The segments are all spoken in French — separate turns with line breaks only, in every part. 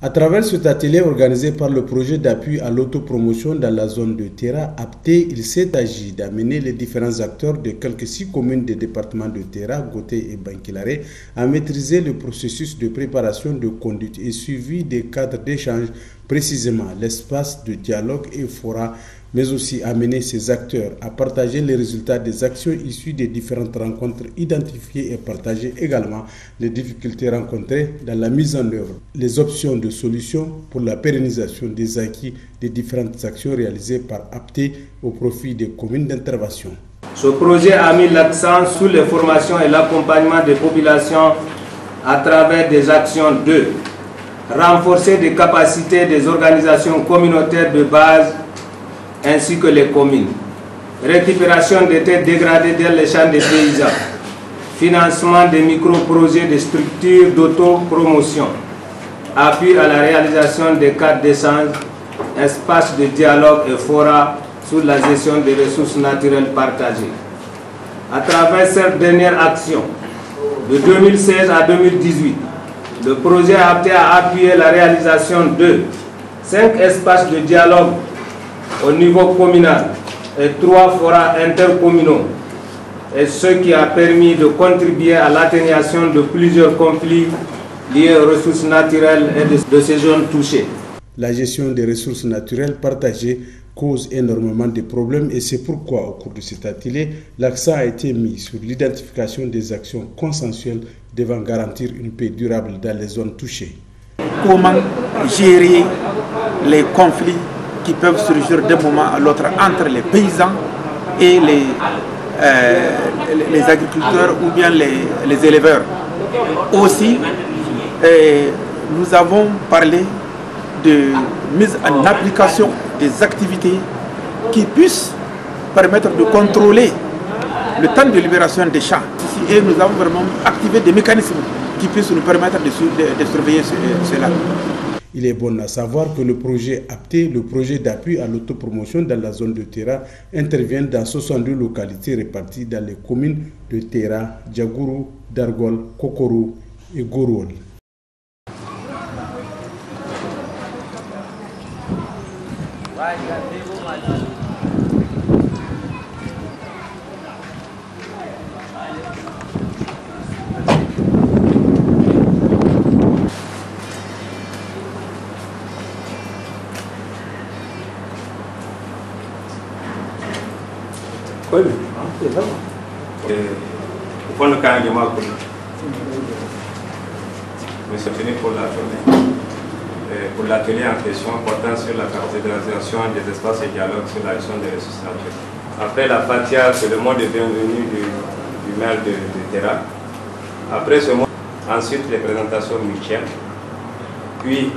À travers cet atelier organisé par le projet d'appui à l'autopromotion dans la zone de Terra, Apté, il s'est agi d'amener les différents acteurs de quelques 6 communes des départements de Terra, Goté et Bankilare à maîtriser le processus de préparation de conduite et suivi des cadres d'échange, précisément l'espace de dialogue et fora, mais aussi amener ces acteurs à partager les résultats des actions issues des différentes rencontres, identifier et partager également les difficultés rencontrées dans la mise en œuvre, les options de solutions pour la pérennisation des acquis des différentes actions réalisées par Apté au profit des communes d'intervention.
Ce projet a mis l'accent sur les formations et l'accompagnement des populations à travers des actions de renforcer les capacités des organisations communautaires de base ainsi que les communes, récupération des terres dégradées dans les champs des paysans, financement des micro-projets de structures d'autopromotion, appui à la réalisation des cadres d'échange, espaces de dialogue et fora sur la gestion des ressources naturelles partagées. À travers cette dernière action, de 2016 à 2018, le projet a Apté à appuyer la réalisation de 5 espaces de dialogue au niveau communal et 3 forats intercommunaux, et ce qui a permis de contribuer à l'atténuation de plusieurs conflits liés aux ressources naturelles et de ces zones touchées.
La gestion des ressources naturelles partagées cause énormément de problèmes et c'est pourquoi au cours de cet atelier, l'accent a été mis sur l'identification des actions consensuelles devant garantir une paix durable dans les zones touchées.
Comment gérer les conflits qui peuvent surgir d'un moment à l'autre entre les paysans et les agriculteurs ou bien les éleveurs. Aussi, nous avons parlé de mise en application des activités qui puissent permettre de contrôler le temps de libération des champs. Et nous avons vraiment activé des mécanismes qui puissent nous permettre de surveiller cela.
Il est bon à savoir que le projet Apté, le projet d'appui à l'autopromotion dans la zone de Terra, intervient dans 62 localités réparties dans les communes de Terra, Djagourou, Dargol, Kokoro et Gorol.
Pour le cas de ma commune, je suis venu pour l'atelier en question portant sur la caractérisation des espaces et dialogues sur la gestion des ressources naturelles. Après la fatia, c'est le mot de bienvenue du maire de Terra. Après ce mot, ensuite les présentations mutuelles. Puis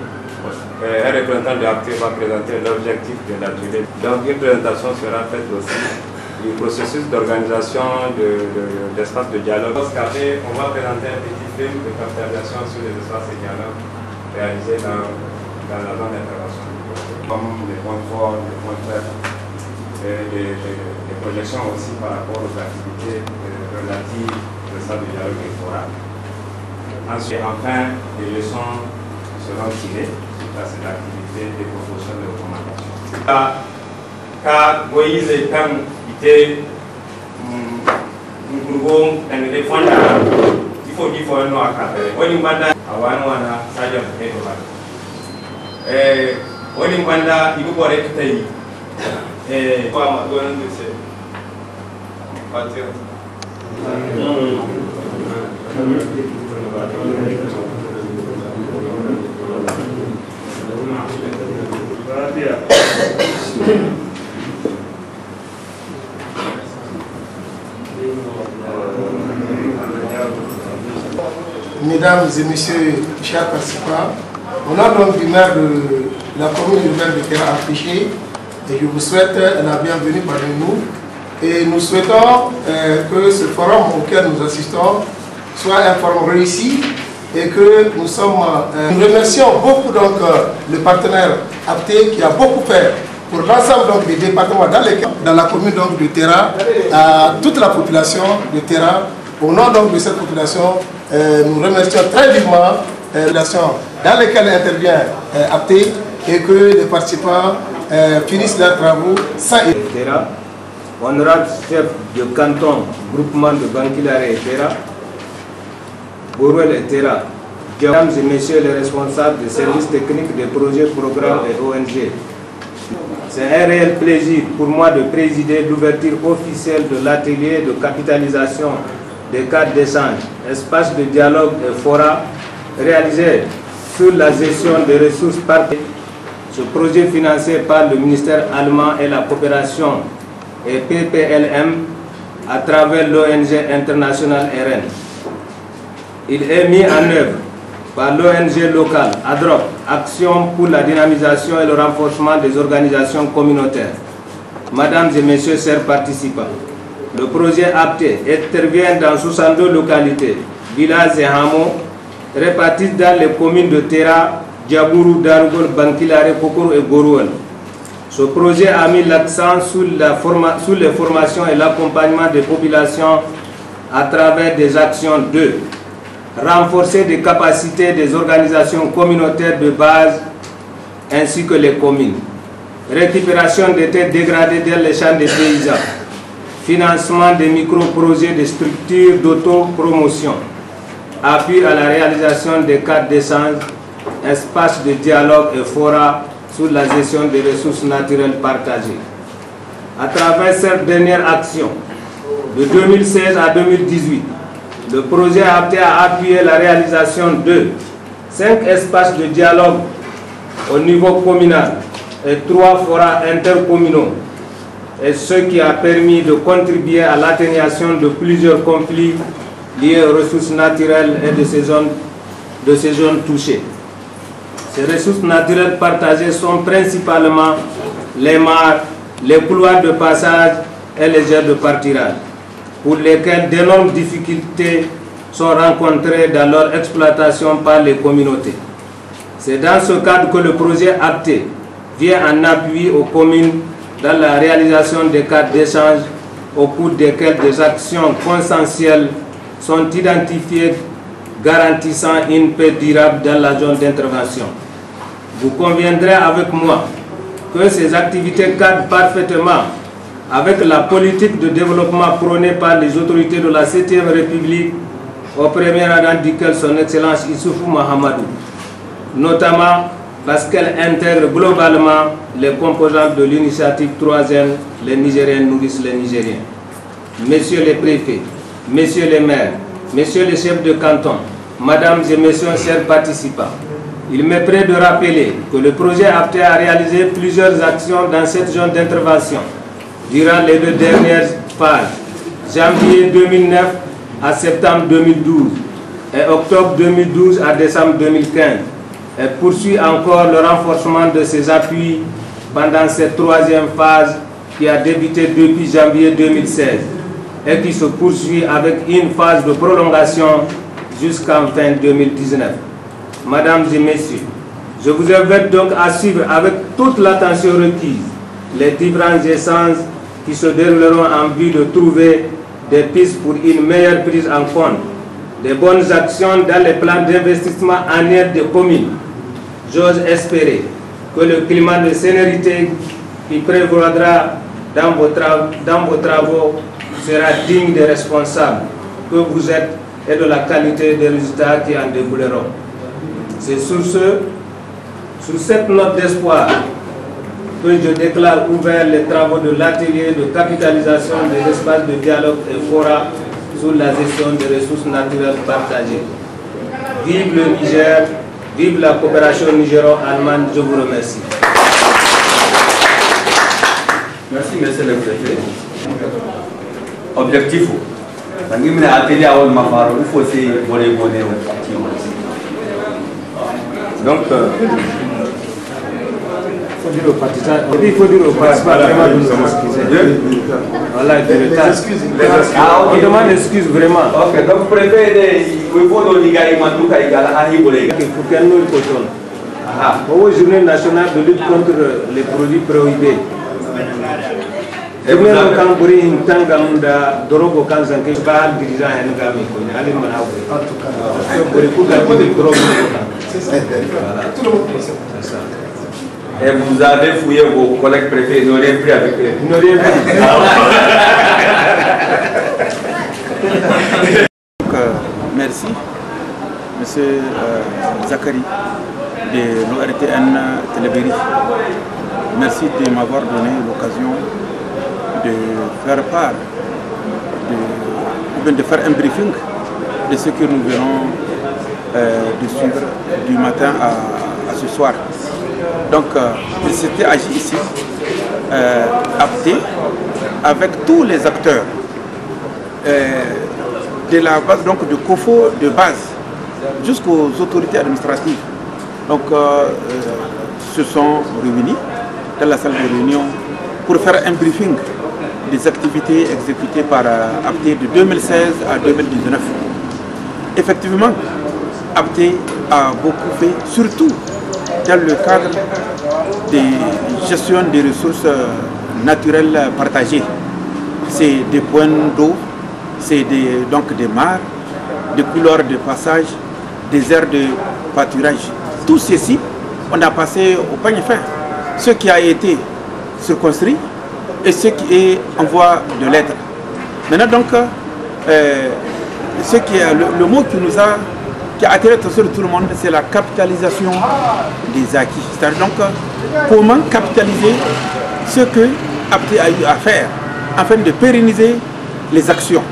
un représentant de Apté va présenter l'objectif de l'atelier. Donc une présentation sera faite aussi du processus d'organisation d'espaces de dialogue. Après, on va présenter un petit film de capitalisation sur les espaces de dialogue réalisés dans la zone d'intervention du projet. Comme les points forts, les points faibles, des projections aussi par rapport aux activités relatives au stade de dialogue et forum. Ensuite, enfin, les leçons seront tirées suite à cette activité des propositions de recommandation. Car Moïse et Kam étaient Ngurgon et les fonds il faut dire qu'il y a un café. On y va à Sadia et on y va il faut arrêter. Et quoi, ma bonne de ces
Mesdames et messieurs, chers participants, au nom donc du maire de la commune urbaine de Terra Affiché, et je vous souhaite la bienvenue parmi nous. Et nous souhaitons que ce forum auquel nous assistons soit un forum réussi et que nous sommes. Nous remercions beaucoup donc le partenaire Apté qui a beaucoup fait pour l'ensemble des départements dans la commune donc, de Terra, à toute la population de Terra. Au nom donc de cette population, nous remercions très vivement dans lesquelles intervient APT et que les participants finissent leurs travaux sans...
Honorable chef de canton, groupement de Bankilare et Terra, Borouel et Terra, mesdames et messieurs les responsables des services techniques des projets, programmes et ONG. C'est un réel plaisir pour moi de présider l'ouverture officielle de l'atelier de capitalisation des cadres d'échange, espace de dialogue et fora réalisé sur la gestion des ressources partagées. Ce projet financé par le ministère allemand et la coopération et PPLM à travers l'ONG internationale RN. Il est mis en œuvre par l'ONG locale ADROP, Action pour la dynamisation et le renforcement des organisations communautaires. Mesdames et messieurs chers participants, le projet APT intervient dans 62 localités, villages et hameaux répartis dans les communes de Terra, Djabourou, Darugol, Bankilare, Kokoro et Gorouel. Ce projet a mis l'accent sur les formations et l'accompagnement des populations à travers des actions de renforcer les capacités des organisations communautaires de base ainsi que les communes, récupération des terres dégradées dans les champs des paysans, financement des micro-projets de structures d'autopromotion, appui à la réalisation des cadres d'échange, espaces de dialogue et fora sur la gestion des ressources naturelles partagées. À travers cette dernière action, de 2016 à 2018, le projet APT a appuyé la réalisation de 5 espaces de dialogue au niveau communal et 3 forats intercommunaux, et ce qui a permis de contribuer à l'atténuation de plusieurs conflits liés aux ressources naturelles et de ces zones touchées. Ces ressources naturelles partagées sont principalement les mares, les couloirs de passage et les aires de pâturage, pour lesquels d'énormes difficultés sont rencontrées dans leur exploitation par les communautés. C'est dans ce cadre que le projet APT vient en appui aux communes dans la réalisation des cadres d'échange au cours desquels des actions consensuelles sont identifiées garantissant une paix durable dans la zone d'intervention. Vous conviendrez avec moi que ces activités cadrent parfaitement avec la politique de développement prônée par les autorités de la 7e République, au premier rang duquel son Excellence Issoufou Mahamadou, notamment parce qu'elle intègre globalement les composantes de l'initiative 3e, les Nigériens nourrissent les Nigériens. Messieurs les préfets, messieurs les maires, messieurs les chefs de canton, mesdames et messieurs chers participants, il m'est prêt de rappeler que le projet APT a réalisé plusieurs actions dans cette zone d'intervention durant les 2 dernières phases, janvier 2009 à septembre 2012 et octobre 2012 à décembre 2015, et poursuit encore le renforcement de ses appuis pendant cette 3e phase qui a débuté depuis janvier 2016 et qui se poursuit avec une phase de prolongation jusqu'en fin 2019. Mesdames et messieurs, je vous invite donc à suivre avec toute l'attention requise les différents échanges qui se dérouleront en vue de trouver des pistes pour une meilleure prise en compte des bonnes actions dans les plans d'investissement annuels des communes. J'ose espérer que le climat de sérénité qui prévaudra dans vos travaux sera digne des responsables que vous êtes et de la qualité des résultats qui en découleront. C'est sur cette note d'espoir que je déclare ouvert les travaux de l'atelier de capitalisation des espaces de dialogue et fora sur la gestion des ressources naturelles partagées. Vive le Niger, vive la coopération nigéro-allemande, je vous remercie.
Merci, monsieur le préfet. Objectif, l'atelier à Olmafaro, il faut aussi voler.
Donc, il faut dire aux participants vraiment de nous excuser. Voilà, du retard. On demande excuse vraiment.
Ok, donc préfet, il faut nous dire
qu'il faut qu'elle nous cotonne. Au journée nationale de lutte contre les produits prohibés. Et vous avez Kamburi, Tangam, Dorogo Kanzanke, Bal, Dirigeant, et Ngami, Ali Manaoui. En tout cas,
tout le monde peut ça.
Et vous avez fouillé vos collègues préfets, ils n'ont rien pris avec eux.
Ils n'ont rien pris.
Merci, Monsieur Zakari de l'ORTN Télébéry. Merci de m'avoir donné l'occasion de faire part, de faire un briefing de ce que nous venons de suivre du matin à ce soir. Donc, il s'était agi ici, avec tous les acteurs de la base, donc de COFO de base jusqu'aux autorités administratives. Donc, se sont réunis dans la salle de réunion pour faire un briefing des activités exécutées par APTE de 2016 à 2019. Effectivement, APTE a beaucoup fait, surtout dans le cadre de gestion des ressources naturelles partagées. C'est des points d'eau, c'est donc des mares, des couloirs de passage, des aires de pâturage. Tout ceci, on a passé au peigne fin. Ce qui a été circonscrit et ce qui est en voie de l'être. Maintenant donc, ce qui est le mot qui a attiré l'attention de tout le monde, c'est la capitalisation des acquis. C'est-à-dire donc comment capitaliser ce que APTE a eu à faire afin de pérenniser les actions.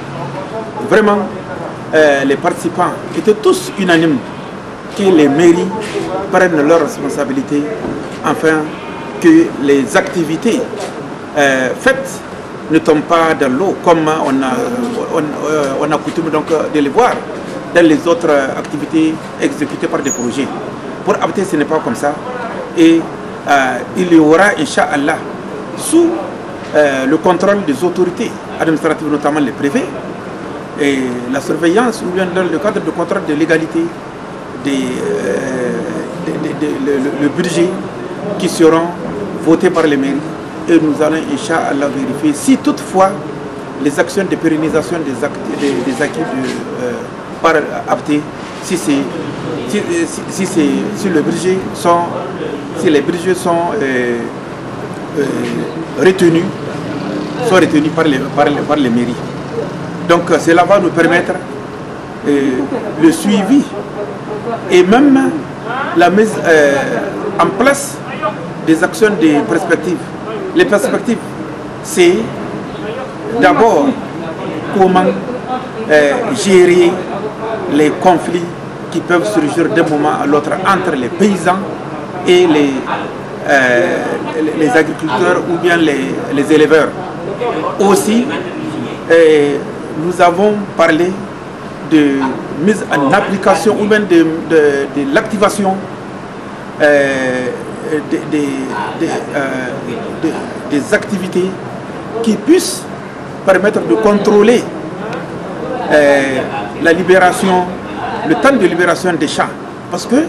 Vraiment, les participants étaient tous unanimes que les mairies prennent leurs responsabilités afin que les activités faites ne tombent pas dans l'eau comme on a coutume donc de les voir dans les autres activités exécutées par des projets. Pour APTE, ce n'est pas comme ça. Et il y aura, Inch'Allah, sous le contrôle des autorités administratives, notamment les préfets, et la surveillance, ou bien dans le cadre de contrôle de légalité, le budget qui seront votés par les mairies. Et nous allons, Inch'Allah, vérifier si toutefois les actions de pérennisation des acquis par APTE, si les budgets sont retenus par les mairies. Donc cela va nous permettre le suivi et même la mise en place des actions de perspectives. Les perspectives, c'est d'abord comment gérer les conflits qui peuvent surgir d'un moment à l'autre entre les paysans et les agriculteurs ou bien les éleveurs. Aussi, nous avons parlé de mise en application ou bien de l'activation des activités qui puissent permettre de contrôler la libération, le temps de libération des champs. Parce que